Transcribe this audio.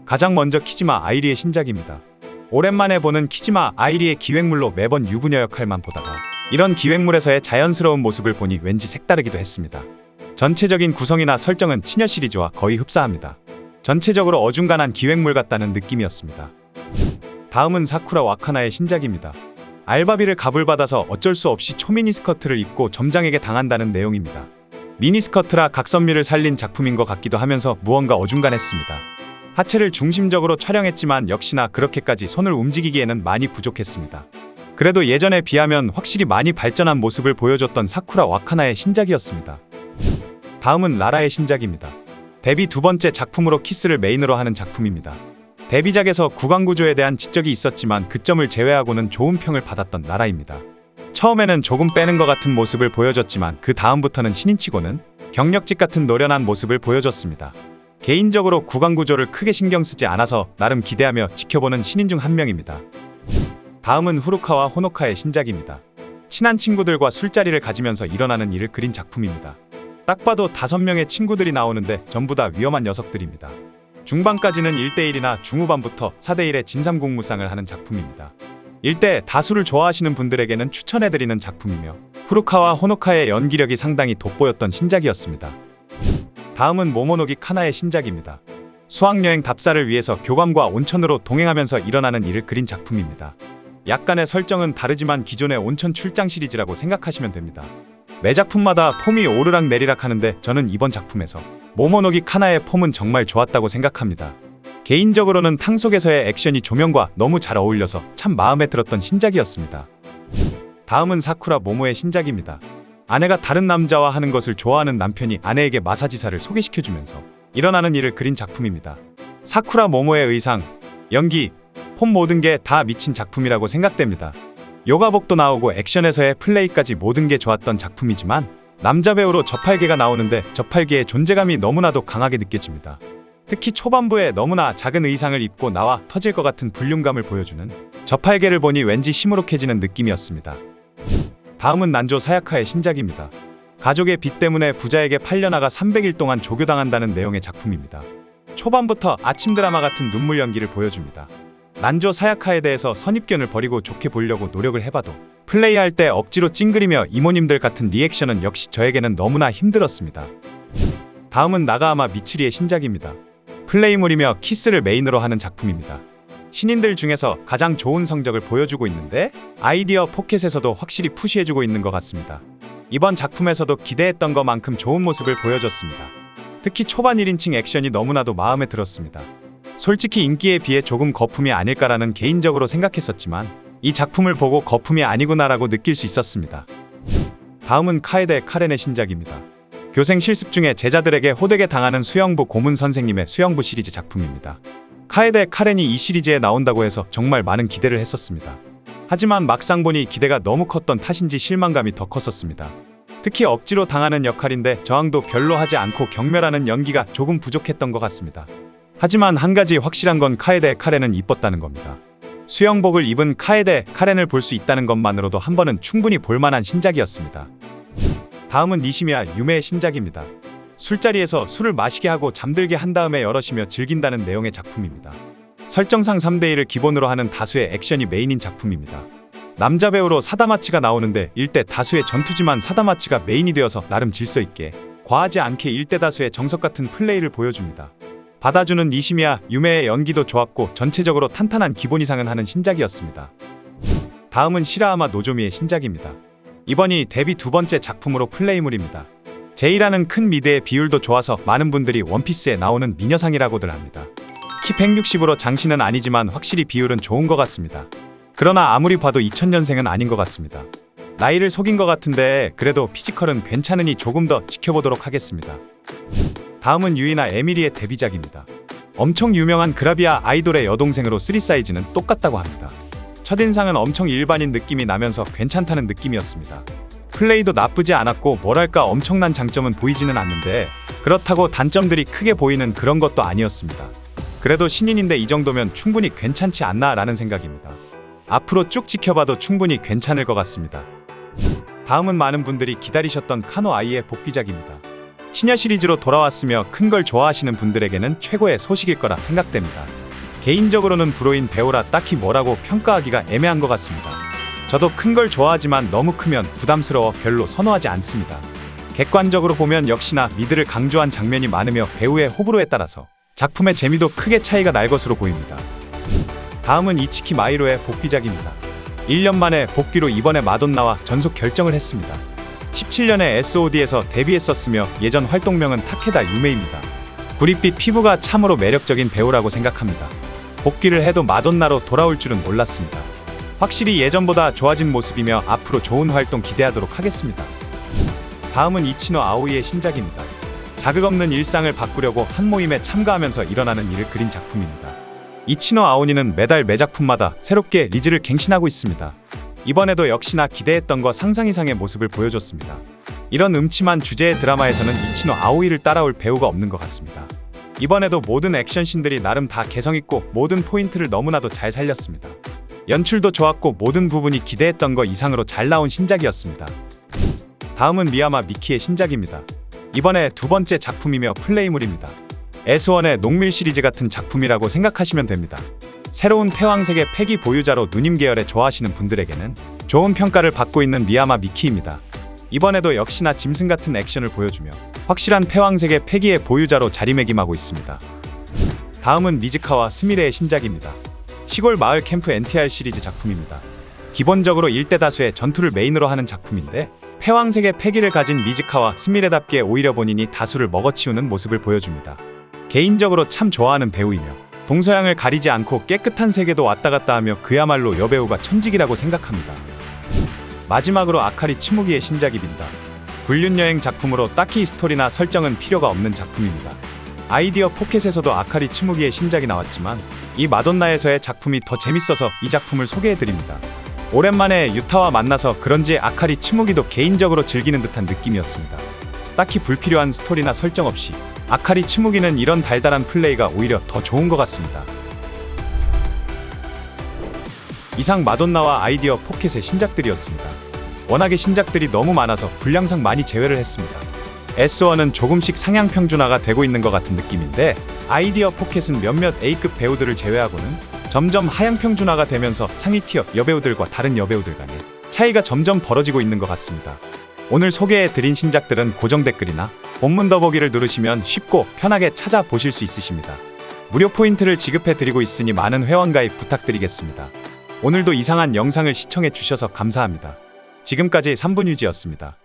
가장 먼저 키지마 아이리의 신작입니다. 오랜만에 보는 키지마 아이리의 기획물로 매번 유부녀 역할만 보다가 이런 기획물에서의 자연스러운 모습을 보니 왠지 색다르기도 했습니다. 전체적인 구성이나 설정은 치녀 시리즈와 거의 흡사합니다. 전체적으로 어중간한 기획물 같다는 느낌이었습니다. 다음은 사쿠라 와카나의 신작입니다. 알바비를 갑을받아서 어쩔 수 없이 초미니스커트를 입고 점장에게 당한다는 내용입니다. 미니스커트라 각선미를 살린 작품인 것 같기도 하면서 무언가 어중간했습니다. 하체를 중심적으로 촬영했지만 역시나 그렇게까지 손을 움직이기에는 많이 부족했습니다. 그래도 예전에 비하면 확실히 많이 발전한 모습을 보여줬던 사쿠라 와카나의 신작이었습니다. 다음은 라라의 신작입니다. 데뷔 두 번째 작품으로 키스를 메인으로 하는 작품입니다. 데뷔작에서 구강구조에 대한 지적이 있었지만 그 점을 제외하고는 좋은 평을 받았던 라라입니다. 처음에는 조금 빼는 것 같은 모습을 보여줬지만 그 다음부터는 신인치고는 경력직 같은 노련한 모습을 보여줬습니다. 개인적으로 구강구조를 크게 신경 쓰지 않아서 나름 기대하며 지켜보는 신인 중 한 명입니다. 다음은 후루카와 호노카의 신작입니다. 친한 친구들과 술자리를 가지면서 일어나는 일을 그린 작품입니다. 딱 봐도 5명의 친구들이 나오는데 전부 다 위험한 녀석들입니다. 중반까지는 1대1이나 중후반부터 4대1의 진상공무상을 하는 작품입니다. 일대 다수를 좋아하시는 분들에게는 추천해드리는 작품이며 후루카와 호노카의 연기력이 상당히 돋보였던 신작이었습니다. 다음은 모모노기 카나의 신작입니다. 수학여행 답사를 위해서 교감과 온천으로 동행하면서 일어나는 일을 그린 작품입니다. 약간의 설정은 다르지만 기존의 온천 출장 시리즈라고 생각하시면 됩니다. 매 작품마다 폼이 오르락 내리락 하는데 저는 이번 작품에서 모모노기 카나의 폼은 정말 좋았다고 생각합니다. 개인적으로는 탕 속에서의 액션이 조명과 너무 잘 어울려서 참 마음에 들었던 신작이었습니다. 다음은 사쿠라 모모의 신작입니다. 아내가 다른 남자와 하는 것을 좋아하는 남편이 아내에게 마사지사를 소개시켜주면서 일어나는 일을 그린 작품입니다. 사쿠라 모모의 의상, 연기, 폼 모든 게 다 미친 작품이라고 생각됩니다. 요가복도 나오고 액션에서의 플레이까지 모든 게 좋았던 작품이지만 남자 배우로 저팔계가 나오는데 저팔계의 존재감이 너무나도 강하게 느껴집니다. 특히 초반부에 너무나 작은 의상을 입고 나와 터질 것 같은 불륜감을 보여주는 저팔계를 보니 왠지 시무룩해지는 느낌이었습니다. 다음은 난조 사야카의 신작입니다. 가족의 빚 때문에 부자에게 팔려나가 300일 동안 조교당한다는 내용의 작품입니다. 초반부터 아침 드라마 같은 눈물 연기를 보여줍니다. 난조 사야카에 대해서 선입견을 버리고 좋게 보려고 노력을 해봐도 플레이할 때 억지로 찡그리며 이모님들 같은 리액션은 역시 저에게는 너무나 힘들었습니다. 다음은 나가하마 미츠리의 신작입니다. 플레이물이며 키스를 메인으로 하는 작품입니다. 신인들 중에서 가장 좋은 성적을 보여주고 있는데 아이디어 포켓에서도 확실히 푸시해주고 있는 것 같습니다. 이번 작품에서도 기대했던 것만큼 좋은 모습을 보여줬습니다. 특히 초반 1인칭 액션이 너무나도 마음에 들었습니다. 솔직히 인기에 비해 조금 거품이 아닐까라는 개인적으로 생각했었지만 이 작품을 보고 거품이 아니구나라고 느낄 수 있었습니다. 다음은 카에데 카렌의 신작입니다. 교생 실습 중에 제자들에게 호되게 당하는 수영부 고문 선생님의 수영부 시리즈 작품입니다. 카에데 카렌이 이 시리즈에 나온다고 해서 정말 많은 기대를 했었습니다. 하지만 막상 보니 기대가 너무 컸던 탓인지 실망감이 더 컸었습니다. 특히 억지로 당하는 역할인데 저항도 별로 하지 않고 경멸하는 연기가 조금 부족했던 것 같습니다. 하지만 한 가지 확실한 건 카에데 카렌은 이뻤다는 겁니다. 수영복을 입은 카에데 카렌을 볼 수 있다는 것만으로도 한 번은 충분히 볼만한 신작이었습니다. 다음은 니시미야 유메의 신작입니다. 술자리에서 술을 마시게 하고 잠들게 한 다음에 여럿이며 즐긴다는 내용의 작품입니다. 설정상 3대1을 기본으로 하는 다수의 액션이 메인인 작품입니다. 남자 배우로 사다마치가 나오는데 1대 다수의 전투지만 사다마치가 메인이 되어서 나름 질서있게 과하지 않게 1대 다수의 정석같은 플레이를 보여줍니다. 받아주는 니시미야 유메의 연기도 좋았고 전체적으로 탄탄한 기본 이상은 하는 신작이었습니다. 다음은 시라하마 노조미의 신작입니다. 이번이 데뷔 두 번째 작품으로 플레이물입니다. 제이라는 큰 미드의 비율도 좋아서 많은 분들이 원피스에 나오는 미녀상이라고들 합니다. 키 160으로 장신은 아니지만 확실히 비율은 좋은 것 같습니다. 그러나 아무리 봐도 2000년생은 아닌 것 같습니다. 나이를 속인 것 같은데 그래도 피지컬은 괜찮으니 조금 더 지켜보도록 하겠습니다. 다음은 유이나 에미리의 데뷔작입니다. 엄청 유명한 그라비아 아이돌의 여동생으로 3사이즈는 똑같다고 합니다. 첫인상은 엄청 일반인 느낌이 나면서 괜찮다는 느낌이었습니다. 플레이도 나쁘지 않았고 뭐랄까 엄청난 장점은 보이지는 않는데 그렇다고 단점들이 크게 보이는 그런 것도 아니었습니다. 그래도 신인인데 이 정도면 충분히 괜찮지 않나 라는 생각입니다. 앞으로 쭉 지켜봐도 충분히 괜찮을 것 같습니다. 다음은 많은 분들이 기다리셨던 카노 아이의 복귀작입니다. 신야 시리즈로 돌아왔으며 큰 걸 좋아하시는 분들에게는 최고의 소식일 거라 생각됩니다. 개인적으로는 불호인 배우라 딱히 뭐라고 평가하기가 애매한 것 같습니다. 저도 큰 걸 좋아하지만 너무 크면 부담스러워 별로 선호하지 않습니다. 객관적으로 보면 역시나 미드를 강조한 장면이 많으며 배우의 호불호에 따라서 작품의 재미도 크게 차이가 날 것으로 보입니다. 다음은 이치키 마이로의 복귀작입니다. 1년 만에 복귀로 이번에 마돈나와 전속 결정을 했습니다. 17년에 SOD에서 데뷔했었으며 예전 활동명은 타케다 유메입니다. 구릿빛 피부가 참으로 매력적인 배우라고 생각합니다. 복귀를 해도 마돈나로 돌아올 줄은 몰랐습니다. 확실히 예전보다 좋아진 모습이며 앞으로 좋은 활동 기대하도록 하겠습니다. 다음은 이치노 아오이의 신작입니다. 자극 없는 일상을 바꾸려고 한 모임에 참가하면서 일어나는 일을 그린 작품입니다. 이치노 아오니는 매달 매 작품마다 새롭게 리즈를 갱신하고 있습니다. 이번에도 역시나 기대했던 것 상상 이상의 모습을 보여줬습니다. 이런 음침한 주제의 드라마에서는 이치노 아오이를 따라올 배우가 없는 것 같습니다. 이번에도 모든 액션씬들이 나름 다 개성있고 모든 포인트를 너무나도 잘 살렸습니다. 연출도 좋았고 모든 부분이 기대했던 것 이상으로 잘 나온 신작이었습니다. 다음은 미야마 미키의 신작입니다. 이번에 두 번째 작품이며 플레이물입니다. S1의 농밀 시리즈 같은 작품이라고 생각하시면 됩니다. 새로운 패왕색의 패기 보유자로 누님 계열에 좋아하시는 분들에게는 좋은 평가를 받고 있는 미야마 미키입니다. 이번에도 역시나 짐승 같은 액션을 보여주며 확실한 패왕색의 패기의 보유자로 자리매김하고 있습니다. 다음은 미즈카와 스미레의 신작입니다. 시골 마을 캠프 NTR 시리즈 작품입니다. 기본적으로 일대 다수의 전투를 메인으로 하는 작품인데 패왕색의 패기를 가진 미즈카와 스미레답게 오히려 본인이 다수를 먹어치우는 모습을 보여줍니다. 개인적으로 참 좋아하는 배우이며 동서양을 가리지 않고 깨끗한 세계도 왔다 갔다 하며 그야말로 여배우가 천직이라고 생각합니다. 마지막으로 아카리 치무기의 신작입니다. 불륜여행 작품으로 딱히 스토리나 설정은 필요가 없는 작품입니다. 아이디어 포켓에서도 아카리 치무기의 신작이 나왔지만 이 마돈나에서의 작품이 더 재밌어서 이 작품을 소개해드립니다. 오랜만에 유타와 만나서 그런지 아카리 치무기도 개인적으로 즐기는 듯한 느낌이었습니다. 딱히 불필요한 스토리나 설정 없이 아카리 치무기는 이런 달달한 플레이가 오히려 더 좋은 것 같습니다. 이상 마돈나와 아이디어 포켓의 신작들이었습니다. 워낙에 신작들이 너무 많아서 분량상 많이 제외를 했습니다. S1은 조금씩 상향 평준화가 되고 있는 것 같은 느낌인데 아이디어 포켓은 몇몇 A급 배우들을 제외하고는 점점 하향 평준화가 되면서 상위 티어 여배우들과 다른 여배우들 간의 차이가 점점 벌어지고 있는 것 같습니다. 오늘 소개해드린 신작들은 고정 댓글이나 본문 더보기를 누르시면 쉽고 편하게 찾아보실 수 있으십니다. 무료 포인트를 지급해드리고 있으니 많은 회원 가입 부탁드리겠습니다. 오늘도 이상한 영상을 시청해 주셔서 감사합니다. 지금까지 3분 유지였습니다.